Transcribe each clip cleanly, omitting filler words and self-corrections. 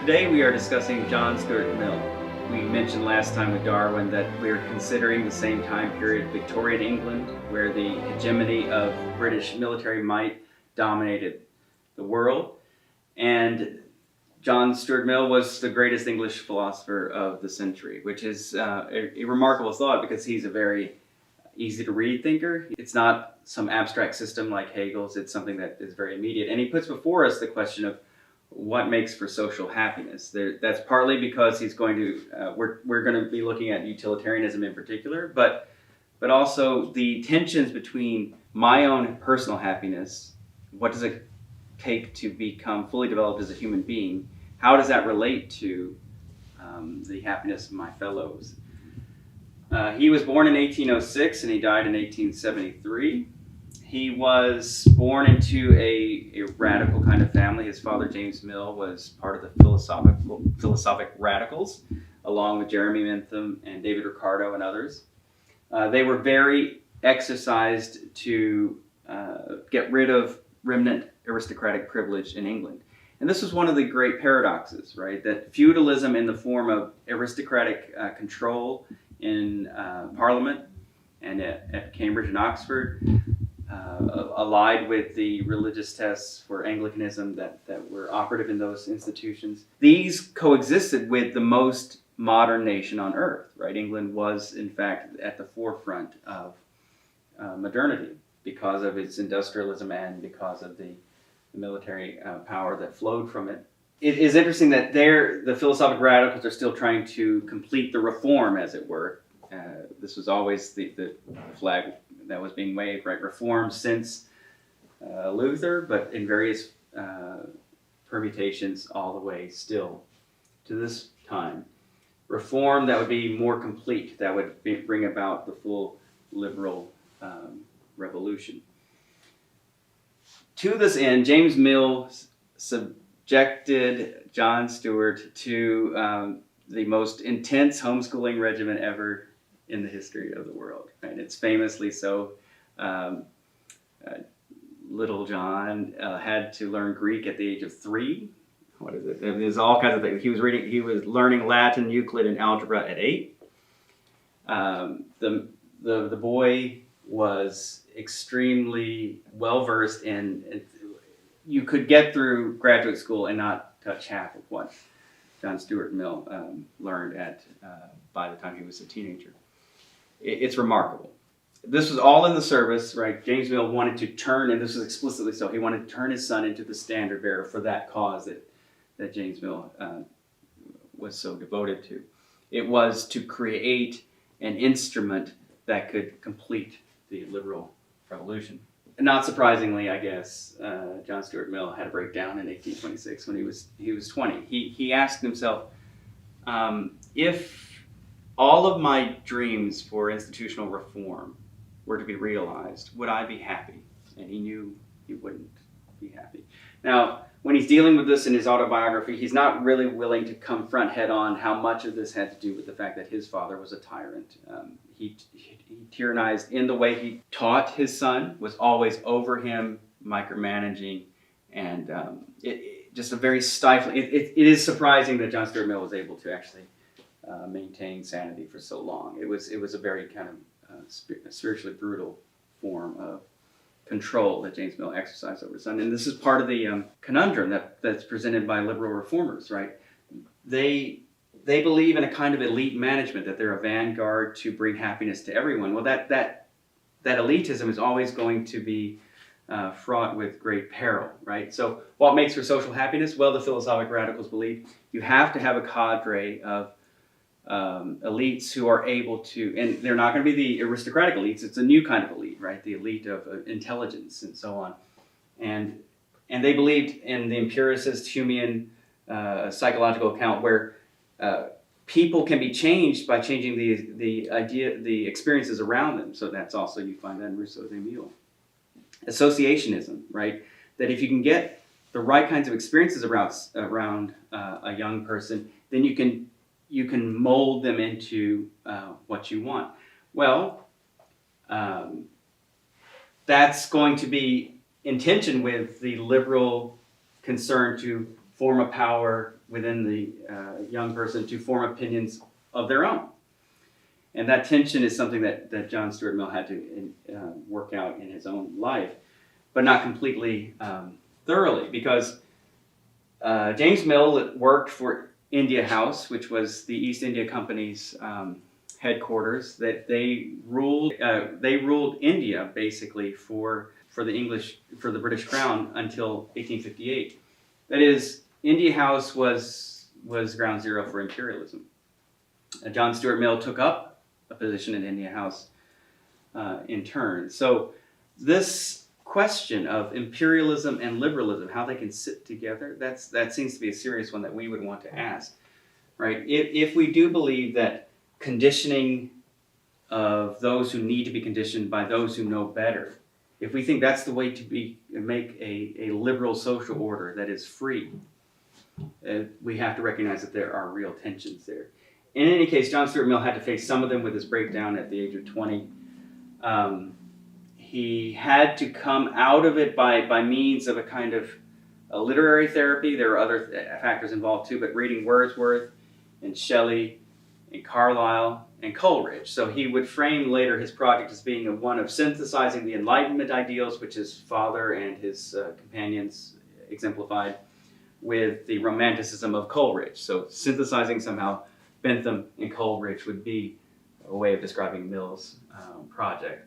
Today we are discussing John Stuart Mill. We mentioned last time with Darwin that we are considering the same time period, Victorian England, where the hegemony of British military might dominated the world. And John Stuart Mill was the greatest English philosopher of the century, which is a remarkable thought because he's a very easy to read thinker. It's not some abstract system like Hegel's, it's something that is very immediate. And he puts before us the question of what makes for social happiness. That's partly because he's going to, we're going to be looking at utilitarianism in particular, but also the tensions between my own personal happiness, what does it take to become fully developed as a human being, how does that relate to the happiness of my fellows? He was born in 1806 and he died in 1873. He was born into a radical kind of family. His father, James Mill, was part of the philosophic radicals, along with Jeremy Bentham and David Ricardo and others. They were very exercised to get rid of remnant aristocratic privilege in England. And this was one of the great paradoxes, right? That feudalism in the form of aristocratic control in Parliament and at Cambridge and Oxford, allied with the religious tests for Anglicanism that were operative in those institutions. These coexisted with the most modern nation on earth, right? England was, in fact, at the forefront of modernity because of its industrialism and because of the military power that flowed from it. It is interesting that the philosophic radicals are still trying to complete the reform, as it were. This was always the flag that was being waved, right? Reform since Luther, but in various permutations all the way still to this time. Reform that would be more complete, that would bring about the full liberal revolution. To this end, James Mill subjected John Stuart to the most intense homeschooling regimen ever in the history of the world. And it's famously so. Little John had to learn Greek at the age of 3. What is it? There's all kinds of things. He was learning Latin, Euclid, and algebra at 8. The boy was extremely well versed in. You could get through graduate school and not touch half of what John Stuart Mill learned by the time he was a teenager. It's remarkable. This was all in the service, right? James Mill wanted to turn, and this was explicitly so, he wanted to turn his son into the standard bearer for that cause that James Mill was so devoted to. It was to create an instrument that could complete the liberal revolution. Not surprisingly, I guess, John Stuart Mill had a breakdown in 1826 when he was 20. He asked himself, if all of my dreams for institutional reform were to be realized, would I be happy? And he knew he wouldn't be happy. Now, when he's dealing with this in his autobiography, he's not really willing to confront head on how much of this had to do with the fact that his father was a tyrant. He tyrannized in the way he taught his son, was always over him, micromanaging, and just a very stifling. It is surprising that John Stuart Mill was able to actually maintain sanity for so long. It was a very kind of spiritually brutal form of control that James Mill exercised over his son. And this is part of the conundrum that's presented by liberal reformers, right? They believe in a kind of elite management, that they're a vanguard to bring happiness to everyone. Well, that elitism is always going to be fraught with great peril, right? So what makes for social happiness? Well, the philosophic radicals believe you have to have a cadre of elites who are able to, and they're not going to be the aristocratic elites, it's a new kind of elite, right? The elite of intelligence and so on. And they believed in the empiricist Humean psychological account where people can be changed by changing the experiences around them. So that's also, you find that in Rousseau's Emile. Associationism, right? That if you can get the right kinds of experiences around a young person, then you can mold them into what you want. Well, that's going to be in tension with the liberal concern to form a power within the young person to form opinions of their own. And that tension is something that John Stuart Mill had to work out in his own life, but not completely thoroughly, because James Mill worked for India House, which was the East India Company's headquarters. That they ruled India basically for the British Crown until 1858. That is, India House was ground zero for imperialism. John Stuart Mill took up a position in India House in turn. So this question of imperialism and liberalism, how they can sit together, that seems to be a serious one that we would want to ask, right? If we do believe that conditioning of those who need to be conditioned by those who know better, if we think that's the way to make a liberal social order that is free, we have to recognize that there are real tensions there. In any case, John Stuart Mill had to face some of them with his breakdown at the age of 20. He had to come out of it by means of a kind of a literary therapy. There are other factors involved too, but reading Wordsworth and Shelley and Carlyle and Coleridge. So he would frame later his project as being one of synthesizing the Enlightenment ideals, which his father and his companions exemplified, with the Romanticism of Coleridge. So synthesizing somehow Bentham and Coleridge would be a way of describing Mill's project.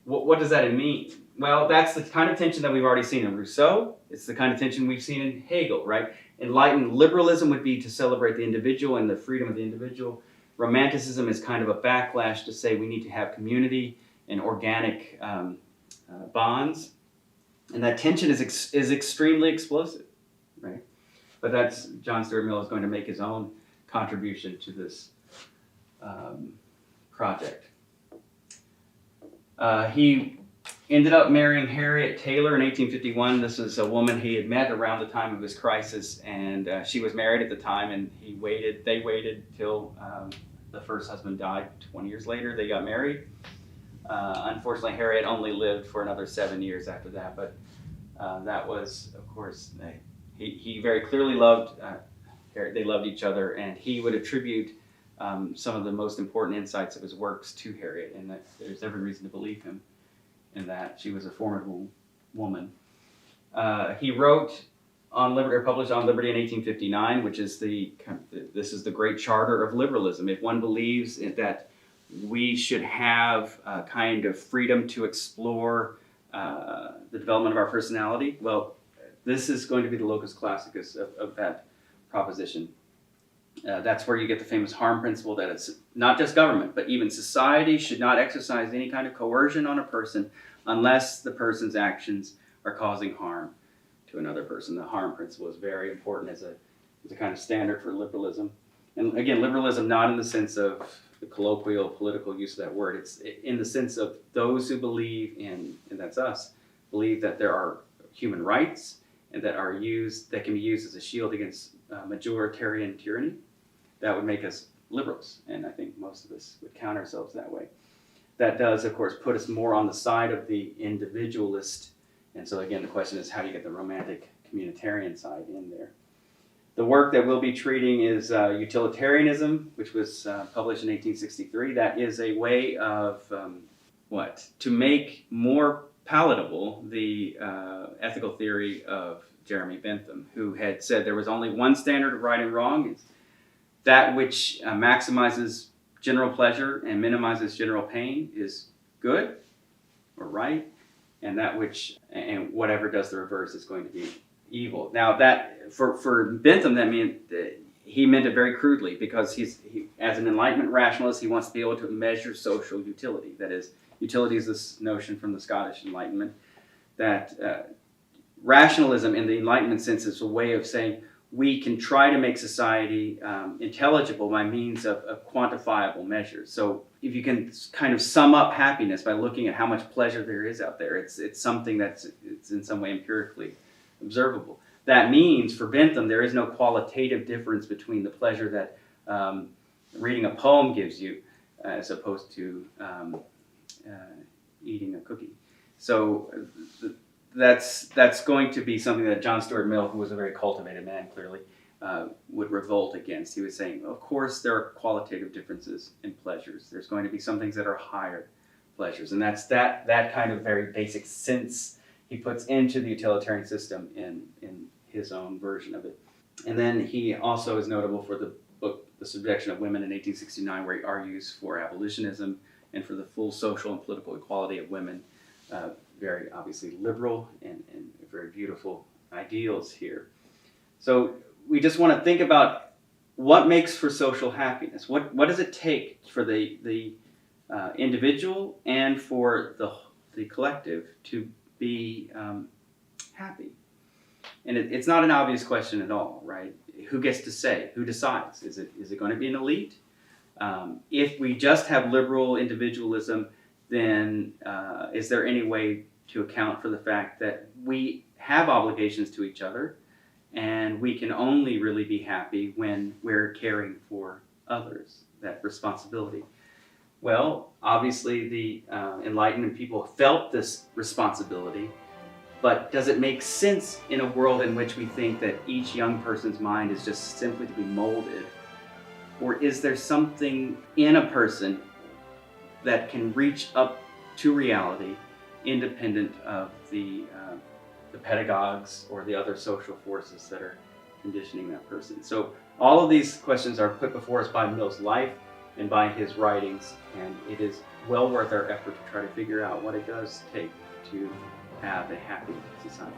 What does that mean? Well, that's the kind of tension that we've already seen in Rousseau. It's the kind of tension we've seen in Hegel, right? Enlightened liberalism would be to celebrate the individual and the freedom of the individual. Romanticism is kind of a backlash to say we need to have community and organic bonds. And that tension is extremely explosive, right? But that's, John Stuart Mill is going to make his own contribution to this project. He ended up marrying Harriet Taylor in 1851. This is a woman he had met around the time of his crisis, and she was married at the time, and they waited till the first husband died. 20 years later, they got married. Unfortunately, Harriet only lived for another 7 years after that, but that was, of course, he very clearly loved Harriet. They loved each other, and he would attribute some of the most important insights of his works to Harriet, and that there's every reason to believe him in that. She was a formidable woman. He wrote on Liberty, or published on Liberty in 1859, which is this is the great charter of liberalism. If one believes that we should have a kind of freedom to explore the development of our personality, well, this is going to be the locus classicus of that proposition. That's where you get the famous harm principle that it's not just government, but even society should not exercise any kind of coercion on a person unless the person's actions are causing harm to another person. The harm principle is very important as a kind of standard for liberalism. And again, liberalism not in the sense of the colloquial political use of that word. It's in the sense of those who believe in, and that's us, believe that there are human rights and that can be used as a shield against majoritarian tyranny. That would make us liberals, and I think most of us would count ourselves that way. That does, of course, put us more on the side of the individualist, and so again, the question is how do you get the romantic communitarian side in there? The work that we'll be treating is utilitarianism, which was published in 1863. That is a way of, to make more palatable the ethical theory of Jeremy Bentham, who had said there was only one standard of right and wrong. It's that which maximizes general pleasure and minimizes general pain is good or right, and whatever does the reverse is going to be evil. Now that for Bentham, that meant he meant it very crudely, because he as an Enlightenment rationalist, he wants to be able to measure social utility. That is, utility is this notion from the Scottish Enlightenment that rationalism in the Enlightenment sense is a way of saying we can try to make society intelligible by means of quantifiable measures. So if you can kind of sum up happiness by looking at how much pleasure there is out there, it's something it's in some way empirically observable. That means for Bentham there is no qualitative difference between the pleasure that reading a poem gives you as opposed to eating a cookie. So that's going to be something that John Stuart Mill, who was a very cultivated man clearly, would revolt against. He was saying, of course, there are qualitative differences in pleasures. There's going to be some things that are higher pleasures, and that's that kind of very basic sense he puts into the utilitarian system in his own version of it. And then he also is notable for the book The Subjection of Women in 1869, where he argues for abolitionism and for the full social and political equality of women. Very obviously liberal and very beautiful ideals here. So we just want to think about what makes for social happiness. What does it take for the individual and for the collective to be happy? And it's not an obvious question at all, right? Who gets to say? Who decides? Is it going to be an elite? If we just have liberal individualism, then is there any way to account for the fact that we have obligations to each other, and we can only really be happy when we're caring for others, that responsibility? Well, obviously the Enlightenment people felt this responsibility, but does it make sense in a world in which we think that each young person's mind is just simply to be molded? Or is there something in a person that can reach up to reality independent of the pedagogues or the other social forces that are conditioning that person? So all of these questions are put before us by Mill's life and by his writings, and it is well worth our effort to try to figure out what it does take to have a happy society.